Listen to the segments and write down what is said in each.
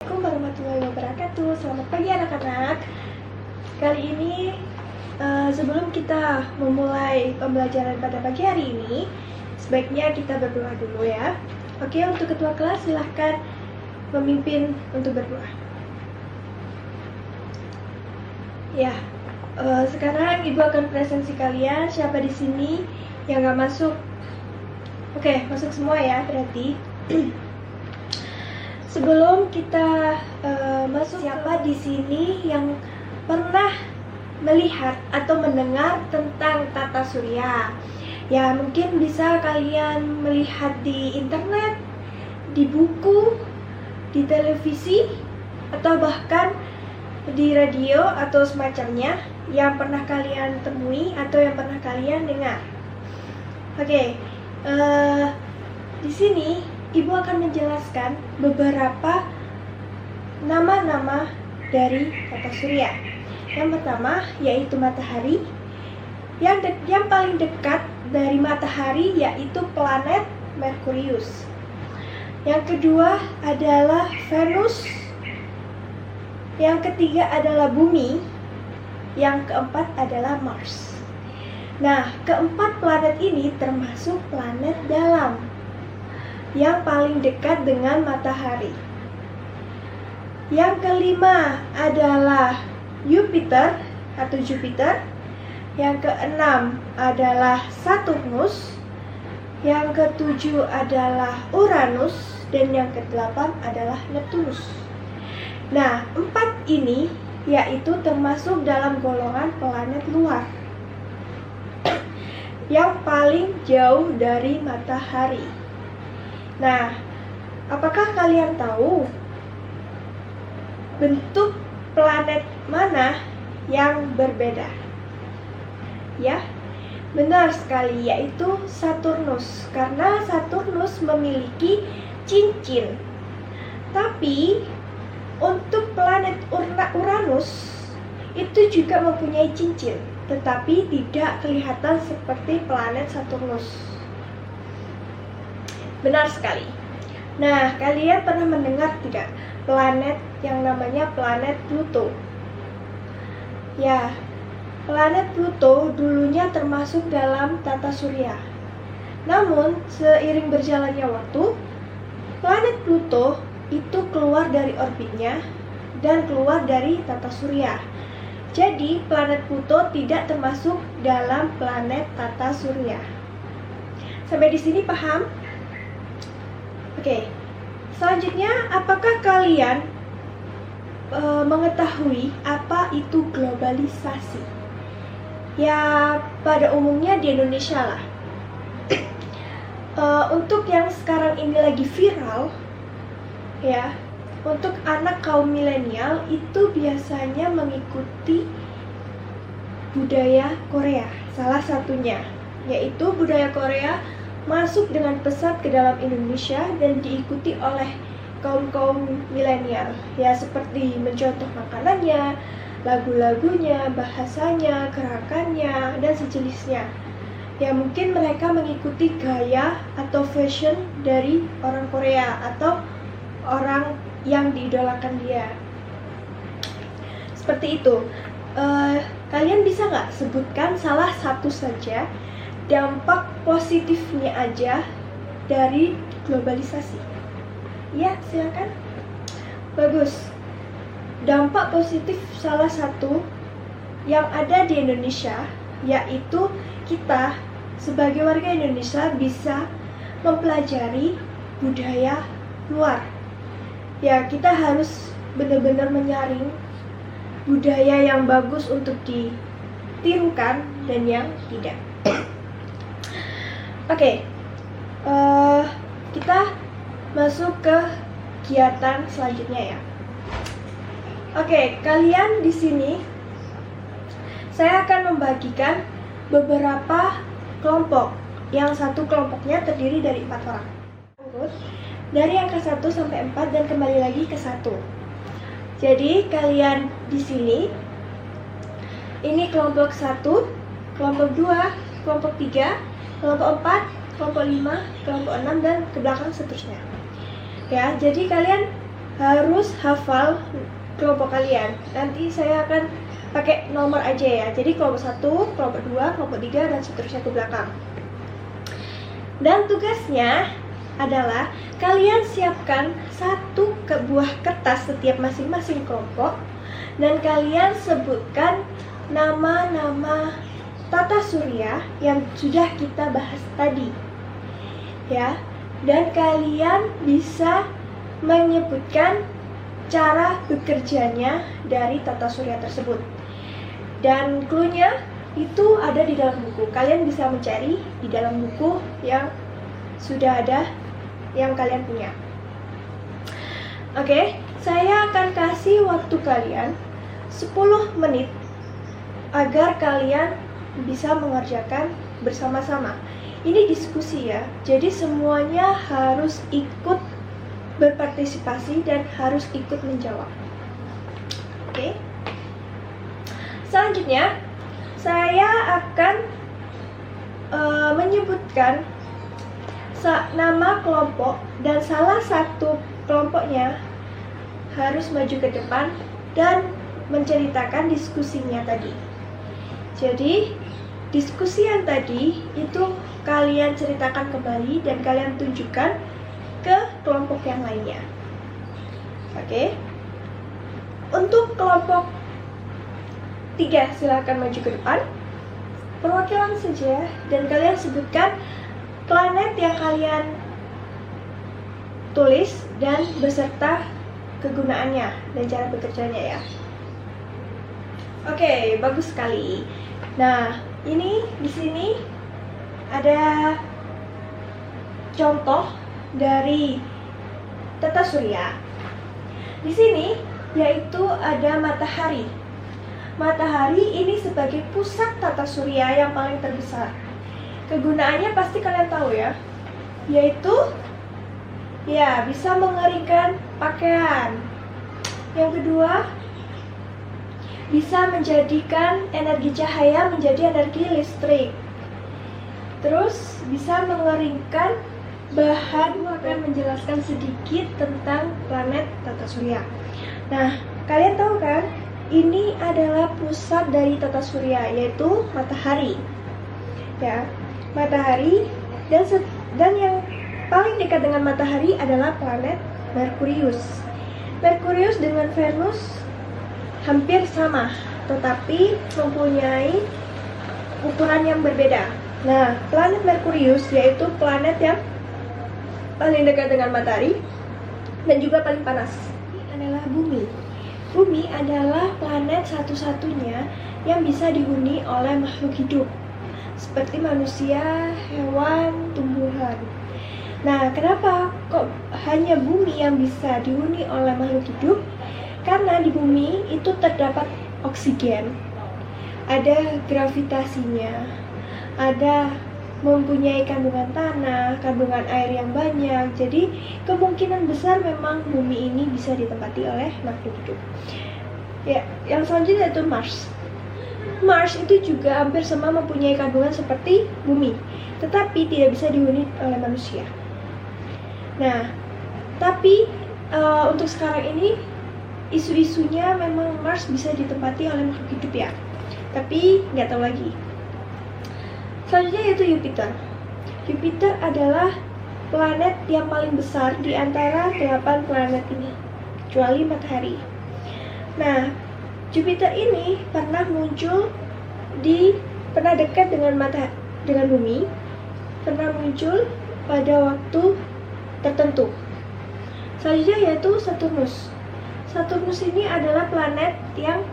Assalamualaikum warahmatullahi wabarakatuh. Selamat pagi anak-anak. Kali ini sebelum kita memulai pembelajaran pada pagi hari ini, sebaiknya kita berdoa dulu ya. Oke, untuk ketua kelas silahkan memimpin untuk berdoa. Ya, sekarang ibu akan presentasi kalian. Siapa di sini yang nggak masuk? Oke, masuk semua ya berarti. Sebelum kita masuk, siapa di sini yang pernah melihat atau mendengar tentang tata surya? Ya, mungkin bisa kalian melihat di internet, di buku, di televisi, atau bahkan di radio atau semacamnya yang pernah kalian temui atau yang pernah kalian dengar. Oke, di sini Ibu akan menjelaskan beberapa nama-nama dari tata surya. Yang pertama yaitu matahari. Yang paling dekat dari matahari yaitu planet Merkurius. Yang kedua adalah Venus. Yang ketiga adalah bumi. Yang keempat adalah Mars. Nah, keempat planet ini termasuk planet dalam yang paling dekat dengan matahari. Yang kelima adalah Jupiter atau Jupiter. Yang keenam adalah Saturnus. Yang ketujuh adalah Uranus. Dan yang kedelapan adalah Neptunus. Nah, empat ini yaitu termasuk dalam golongan planet luar yang paling jauh dari matahari. Nah, apakah kalian tahu bentuk planet mana yang berbeda? Ya, benar sekali, yaitu Saturnus. Karena Saturnus memiliki cincin. Tapi untuk planet Uranus itu juga mempunyai cincin, tetapi tidak kelihatan seperti planet Saturnus. Benar sekali. Nah, kalian pernah mendengar tidak planet yang namanya planet Pluto? Ya, planet Pluto dulunya termasuk dalam tata surya. Namun, seiring berjalannya waktu, planet Pluto itu keluar dari orbitnya dan keluar dari tata surya. Jadi, planet Pluto tidak termasuk dalam planet tata surya. Sampai di sini paham? Oke, selanjutnya apakah kalian mengetahui apa itu globalisasi? Ya, pada umumnya di Indonesia lah. Untuk yang sekarang ini lagi viral, ya, untuk anak kaum milenial itu biasanya mengikuti budaya Korea. Salah satunya yaitu budaya Korea masuk dengan pesat ke dalam Indonesia dan diikuti oleh kaum-kaum milenial, ya, seperti mencontoh makanannya, lagu-lagunya, bahasanya, gerakannya, dan sejenisnya. Ya, mungkin mereka mengikuti gaya atau fashion dari orang Korea atau orang yang diidolakan dia. Seperti itu. Kalian bisa nggak sebutkan salah satu saja dampak positifnya aja dari globalisasi? Ya, silakan. Bagus. Dampak positif salah satu yang ada di Indonesia yaitu kita sebagai warga Indonesia bisa mempelajari budaya luar. Ya, kita harus benar-benar menyaring budaya yang bagus untuk ditirukan dan yang tidak. Oke, kita masuk ke kegiatan selanjutnya ya. Oke, kalian di sini saya akan membagikan beberapa kelompok. Yang satu kelompoknya terdiri dari 4 orang. Dari angka 1 sampai 4 dan kembali lagi ke 1. Jadi kalian di sini ini kelompok 1, kelompok 2, kelompok 3, kelompok 4, kelompok 5, kelompok 6 dan ke belakang seterusnya. Ya, jadi kalian harus hafal kelompok kalian. Nanti saya akan pakai nomor aja ya. Jadi kelompok 1, kelompok 2, kelompok 3, dan seterusnya ke belakang. Dan tugasnya adalah kalian siapkan satu buah kertas setiap masing-masing kelompok, dan kalian sebutkan nama-nama tata surya yang sudah kita bahas tadi ya. Dan kalian bisa menyebutkan cara bekerjanya dari tata surya tersebut. Dan clue-nya itu ada di dalam buku. Kalian bisa mencari di dalam buku yang sudah ada yang kalian punya. Oke, saya akan kasih waktu kalian 10 menit agar kalian bisa mengerjakan bersama-sama. Ini diskusi ya, jadi semuanya harus ikut berpartisipasi dan harus ikut menjawab. Oke. Selanjutnya, saya akan menyebutkan nama kelompok, dan salah satu kelompoknya harus maju ke depan dan menceritakan diskusinya tadi. Jadi, diskusi yang tadi itu kalian ceritakan kembali dan kalian tunjukkan ke kelompok yang lainnya. Oke. Untuk kelompok 3, silakan maju ke depan. Perwakilan saja, dan kalian sebutkan planet yang kalian tulis dan beserta kegunaannya dan cara bekerjanya ya. Oke, bagus sekali. Nah, ini di sini ada contoh dari tata surya. Di sini yaitu ada matahari. Matahari ini sebagai pusat tata surya yang paling terbesar. Kegunaannya pasti kalian tahu ya, yaitu ya bisa mengeringkan pakaian. Yang kedua, bisa menjadikan energi cahaya menjadi energi listrik. Terus bisa mengeringkan bahan. Aku akan menjelaskan sedikit tentang planet tata surya. Nah, kalian tahu kan, ini adalah pusat dari tata surya, yaitu matahari. Ya, matahari, dan yang paling dekat dengan matahari adalah planet Merkurius. Merkurius dengan Venus hampir sama, tetapi mempunyai ukuran yang berbeda. Nah, planet Merkurius yaitu planet yang paling dekat dengan matahari dan juga paling panas. Ini adalah bumi. Bumi adalah planet satu-satunya yang bisa dihuni oleh makhluk hidup, seperti manusia, hewan, tumbuhan. Nah, kenapa kok hanya bumi yang bisa dihuni oleh makhluk hidup? Karena di bumi itu terdapat oksigen, ada gravitasinya, ada mempunyai kandungan tanah, kandungan air yang banyak. Jadi kemungkinan besar memang bumi ini bisa ditempati oleh makhluk hidup. Ya, yang selanjutnya itu Mars. Mars itu juga hampir sama, mempunyai kandungan seperti bumi, tetapi tidak bisa dihuni oleh manusia. Nah, tapi untuk sekarang ini isu-isunya memang Mars bisa ditempati oleh makhluk hidup ya, tapi nggak tahu lagi. Selanjutnya yaitu Jupiter. Jupiter adalah planet yang paling besar di antara 8 planet ini, kecuali matahari. Nah, Jupiter ini pernah dekat dengan bumi, pernah muncul pada waktu tertentu. Selanjutnya yaitu Saturnus. Saturnus ini adalah planet yang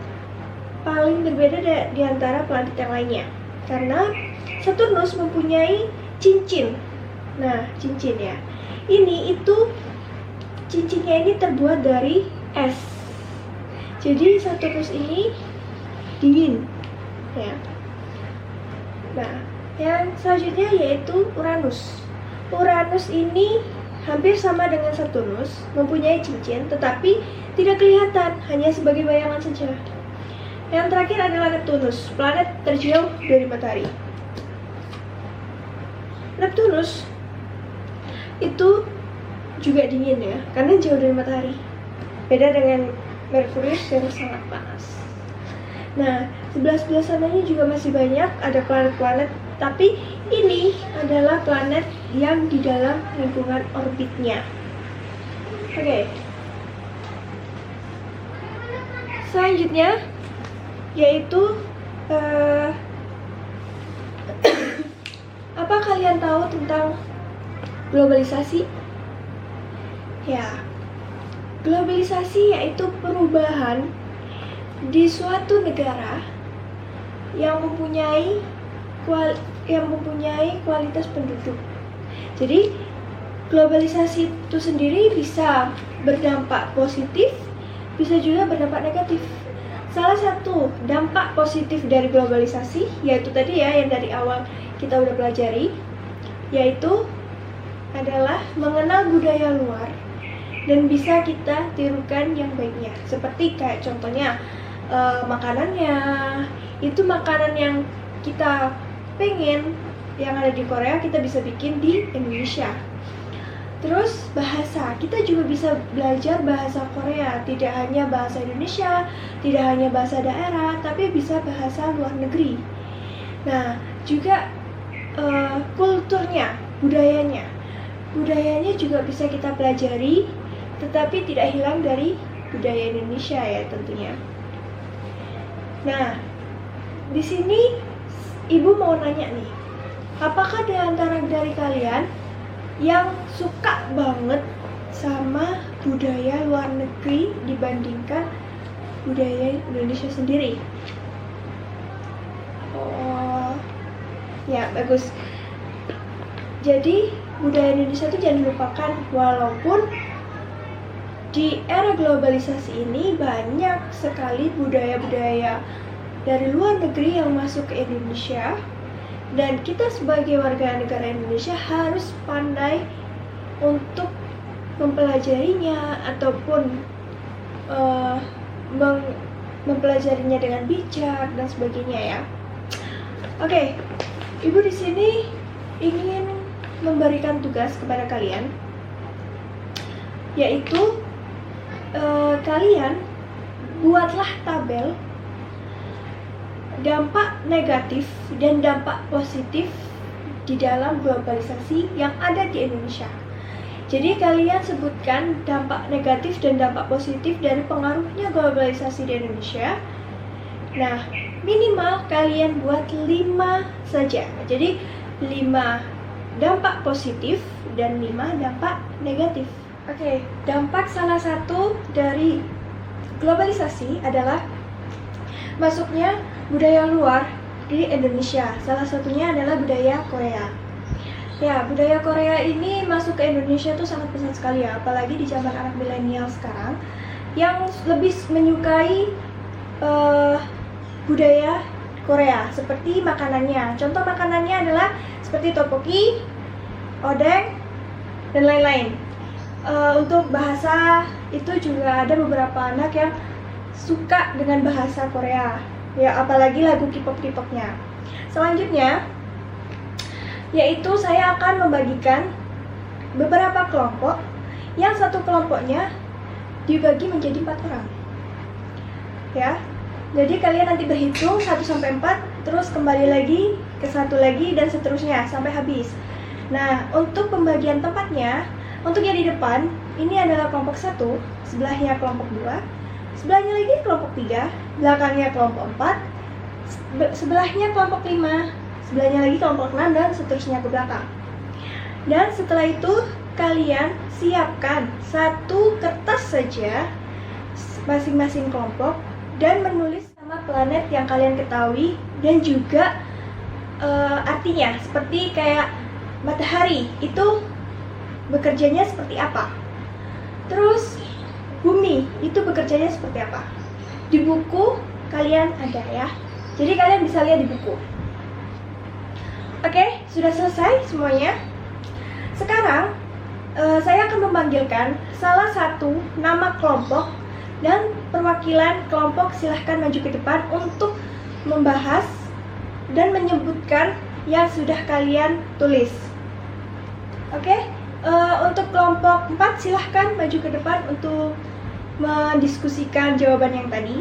paling berbeda di antara planet yang lainnya, karena Saturnus mempunyai cincin. Nah, cincin ya. Cincinnya ini terbuat dari es. Jadi Saturnus ini dingin ya. Nah, yang selanjutnya yaitu Uranus. Uranus ini hampir sama dengan Saturnus, mempunyai cincin tetapi tidak kelihatan, hanya sebagai bayangan saja. Yang terakhir adalah Neptunus, planet terjauh dari matahari. Neptunus itu juga dingin ya, karena jauh dari matahari. Beda dengan Merkurius yang sangat panas. Nah, sebelah sananya juga masih banyak ada planet-planet, tapi ini adalah planet yang di dalam lingkungan orbitnya. Oke. Selanjutnya yaitu apa kalian tahu tentang globalisasi? Ya, globalisasi yaitu perubahan di suatu negara yang mempunyai kualitas penduduk. Jadi, globalisasi itu sendiri bisa berdampak positif, bisa juga berdampak negatif. Salah satu dampak positif dari globalisasi yaitu tadi ya yang dari awal kita udah pelajari, yaitu adalah mengenal budaya luar dan bisa kita tirukan yang baiknya. Seperti kayak contohnya makanannya, itu makanan yang kita pengen yang ada di Korea kita bisa bikin di Indonesia. Terus bahasa, kita juga bisa belajar bahasa Korea, tidak hanya bahasa Indonesia, tidak hanya bahasa daerah, tapi bisa bahasa luar negeri. Nah, juga kulturnya, budayanya juga bisa kita pelajari, tetapi tidak hilang dari budaya Indonesia ya tentunya. Nah, di sini Ibu mau nanya nih, apakah di antara dari kalian yang suka banget sama budaya luar negeri dibandingkan budaya Indonesia sendiri? Oh, ya bagus. Jadi budaya Indonesia itu jangan dilupakan, walaupun di era globalisasi ini banyak sekali budaya-budaya dari luar negeri yang masuk ke Indonesia. Dan kita sebagai warga negara Indonesia harus pandai untuk mempelajarinya ataupun mempelajarinya dengan bijak dan sebagainya ya. Oke, Ibu di sini ingin memberikan tugas kepada kalian, yaitu kalian buatlah tabel dampak negatif dan dampak positif di dalam globalisasi yang ada di Indonesia. Jadi kalian sebutkan dampak negatif dan dampak positif dari pengaruhnya globalisasi di Indonesia. Nah, minimal kalian buat 5 saja. Jadi 5 dampak positif dan 5 dampak negatif. Oke, dampak salah satu dari globalisasi adalah masuknya budaya luar di Indonesia. Salah satunya adalah budaya Korea. Ya, budaya Korea ini masuk ke Indonesia tuh sangat pesat sekali ya, apalagi di zaman anak milenial sekarang yang lebih menyukai budaya Korea seperti makanannya. Contoh makanannya adalah seperti tteokbokki, odeng, dan lain-lain. Untuk bahasa itu juga ada beberapa anak yang suka dengan bahasa Korea. Ya, apalagi lagu K-pop-nya. Selanjutnya, yaitu saya akan membagikan beberapa kelompok, yang satu kelompoknya dibagi menjadi 4 orang. Ya, jadi kalian nanti berhitung 1-4, terus kembali lagi ke 1 lagi dan seterusnya sampai habis. Nah, untuk pembagian tempatnya, untuk yang di depan, ini adalah kelompok 1, sebelahnya kelompok 2, sebelahnya lagi kelompok 3, belakangnya kelompok 4, sebelahnya kelompok 5, sebelahnya lagi kelompok 6, dan seterusnya ke belakang. Dan setelah itu kalian siapkan 1 kertas saja masing-masing kelompok dan menulis nama planet yang kalian ketahui dan juga artinya, seperti kayak matahari itu bekerjanya seperti apa, terus bumi itu bekerjanya seperti apa. Di buku kalian ada ya, jadi kalian bisa lihat di buku. Oke, sudah selesai semuanya. Sekarang saya akan memanggilkan salah satu nama kelompok, dan perwakilan kelompok silahkan maju ke depan untuk membahas dan menyebutkan yang sudah kalian tulis. Oke, untuk kelompok 4 silahkan maju ke depan untuk mendiskusikan jawaban yang tadi.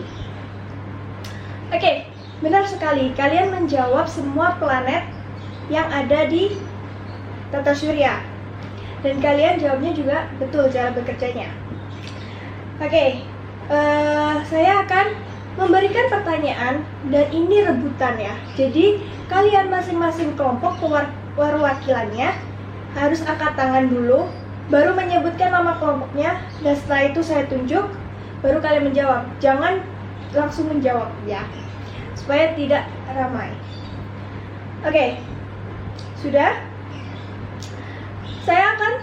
Oke, benar sekali. Kalian menjawab semua planet yang ada di tata surya. Dan kalian jawabnya juga betul cara bekerjanya. Oke, saya akan memberikan pertanyaan dan ini rebutan ya. Jadi kalian masing-masing kelompok perwakilannya harus angkat tangan dulu, baru menyebutkan nama kelompoknya, dan setelah itu saya tunjuk, baru kalian menjawab. Jangan langsung menjawab ya, supaya tidak ramai. Oke, sudah? Saya akan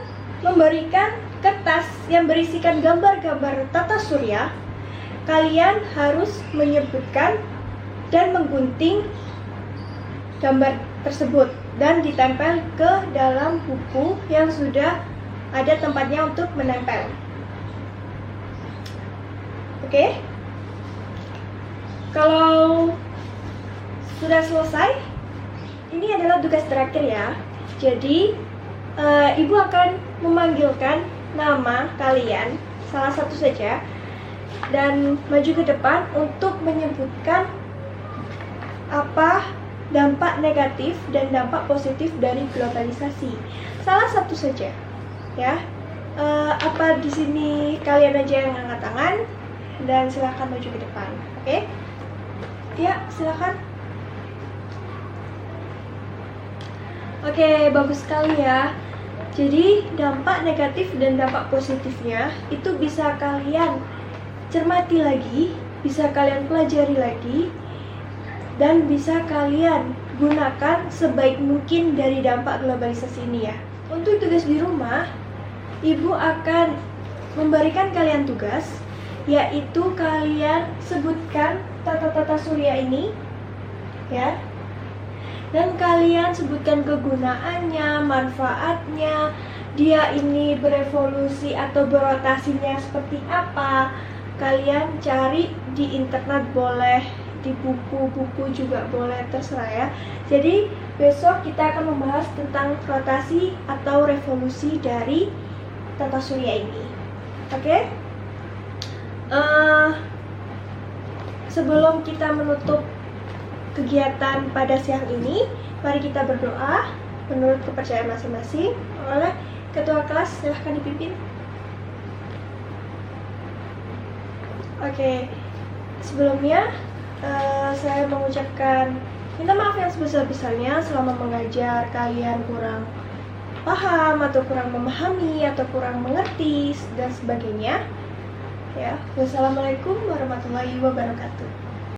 memberikan kertas yang berisikan gambar-gambar tata surya. Kalian harus menyebutkan dan menggunting gambar tersebut dan ditempel ke dalam buku yang sudah ada tempatnya untuk menempel. Oke? Kalau sudah selesai, ini adalah tugas terakhir ya. Jadi Ibu akan memanggilkan nama kalian, salah satu saja, dan maju ke depan untuk menyebutkan apa dampak negatif dan dampak positif dari globalisasi. Salah satu saja, ya. Apa di sini kalian aja yang angkat tangan dan silakan maju ke depan, oke? Ya, silakan. Oke, bagus sekali ya. Jadi dampak negatif dan dampak positifnya itu bisa kalian cermati lagi, bisa kalian pelajari lagi, dan bisa kalian gunakan sebaik mungkin dari dampak globalisasi ini ya. Untuk tugas di rumah, Ibu akan memberikan kalian tugas, yaitu kalian sebutkan tata-tata surya ini ya. Dan kalian sebutkan kegunaannya, manfaatnya, dia ini berevolusi atau berotasinya seperti apa. Kalian cari di internet boleh, di buku-buku juga boleh, terserah ya. Jadi besok kita akan membahas tentang rotasi atau revolusi dari tata surya ini. Oke? Sebelum kita menutup kegiatan pada siang ini, mari kita berdoa menurut kepercayaan masing-masing. Oleh ketua kelas, silahkan dipimpin. Oke, sebelumnya saya mengucapkan minta maaf yang sebesar-besarnya selama mengajar kalian kurang paham atau kurang memahami atau kurang mengerti dan sebagainya. Ya, wassalamualaikum warahmatullahi wabarakatuh.